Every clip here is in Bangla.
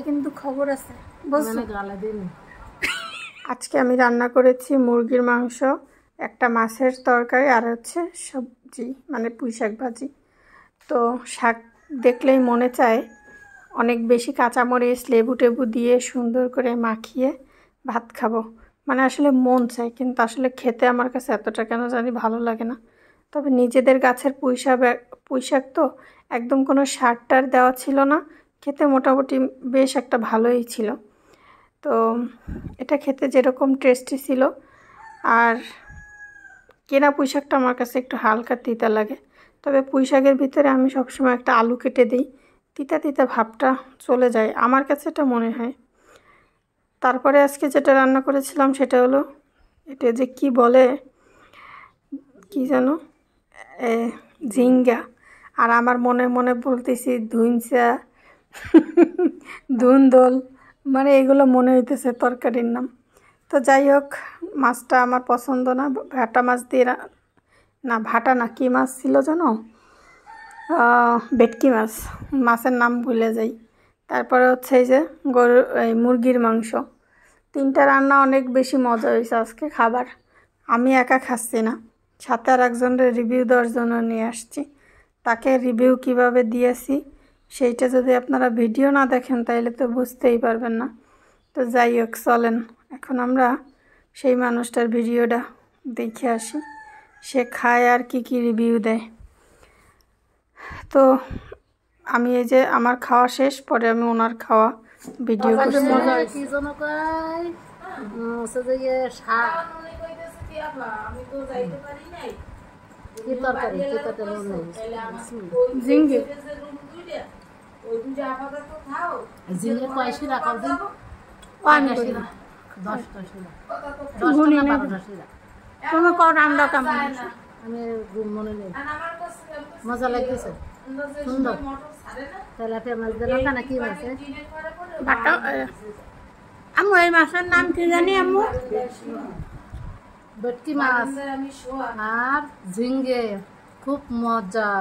কিন্তু খবর আছে আজকে আমি রান্না করেছি মুরগির মাংস, একটা মাছের তরকারি আর হচ্ছে সবজি মানে পুঁইশাক ভাজি। তো শাক দেখলেই মনে চায় অনেক বেশি কাঁচামরিচ লেবু টেবু দিয়ে সুন্দর করে মাখিয়ে ভাত খাবো, মানে আসলে মন চায়, কিন্তু আসলে খেতে আমার কাছে এতটা কেন জানি ভালো লাগে না। তবে নিজেদের গাছের পুঁইশাক তো একদম কোনো সার টার দেওয়া ছিল না, খেতে মোটামুটি বেশ একটা ভালোই ছিল। তো এটা খেতে যেরকম টেস্টি ছিল, আর কেনা পুঁইশাকটা আমার কাছে একটু হালকা তিতা লাগে। তবে পুঁইশাকের ভিতরে আমি সবসময় একটা আলু কেটে দিই, তিতা তিতা ভাবটা চলে যায়, আমার কাছে এটা মনে হয়। তারপরে আজকে যেটা রান্না করেছিলাম সেটা হলো, এটা যে কি বলে কি জানো, ঝিঙ্গা। আর আমার মনে মনে বলতেছি ধুইনসা ধুন্দল, মানে এগুলো মনে হইতেছে তরকারির নাম। তো যাই হোক, মাছটা আমার পছন্দ না, ভাটা মাছ দিয়ে না, ভাটা না, কী মাছ ছিল জানো, ভেটকি মাছ, মাছের নাম ভুলে যাই। তারপরে হচ্ছে এই যে মুরগির মাংস, তিনটা রান্না অনেক বেশি মজা হয়েছে আজকে খাবার। আমি একা খাচ্ছি না, সাথে আর একজনের রিভিউ দেওয়ার জন্য নিয়ে আসছি। তাকে রিভিউ কিভাবে দিয়েছি সেইটা যদি আপনারা ভিডিও না দেখেন তাহলে তো বুঝতেই পারবেন না। তো যাই হোক, চলেন এখন আমরা সেই মানুষটার ভিডিওটা দেখে আসি, সে খায় আর কি কি রিভিউ দেয়। তো আমি এই যে আমার খাওয়া শেষ, পরে আমি ওনার খাওয়া ভিডিও করছি। ঝিঙ্গে মজা লাগতেছে, সুন্দর। তেলাপিয়া মাছ দিলাম না, কি মাছ? আম্মু এই মাছের নাম কি জানি আম্মু? ভেটকি মাছ আর ঝিঙ্গে, খুব মজা।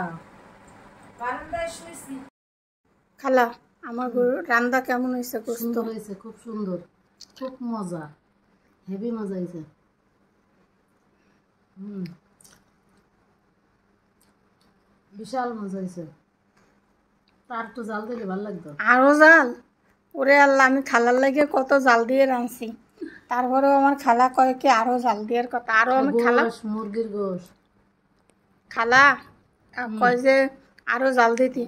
খালা আমার রান্না কেমন হয়েছে? সুন্দর হয়েছে, খুব সুন্দর, খুব মজা, হেভি মজা হয়েছে। বিশাল মজা হয়েছে। তার তো জাল দিলে ভালো লাগতো। আরো জাল? ওরে আল্লাহ, আমি খালার লাগে কত জাল দিয়ে রাঁধছি, তারপরেও আমার খালা কয় কি আরো জাল দেওয়ার কথা। আরো আমি খালা মুরগির গোশ খালা কয় যে আরো জাল দিতি।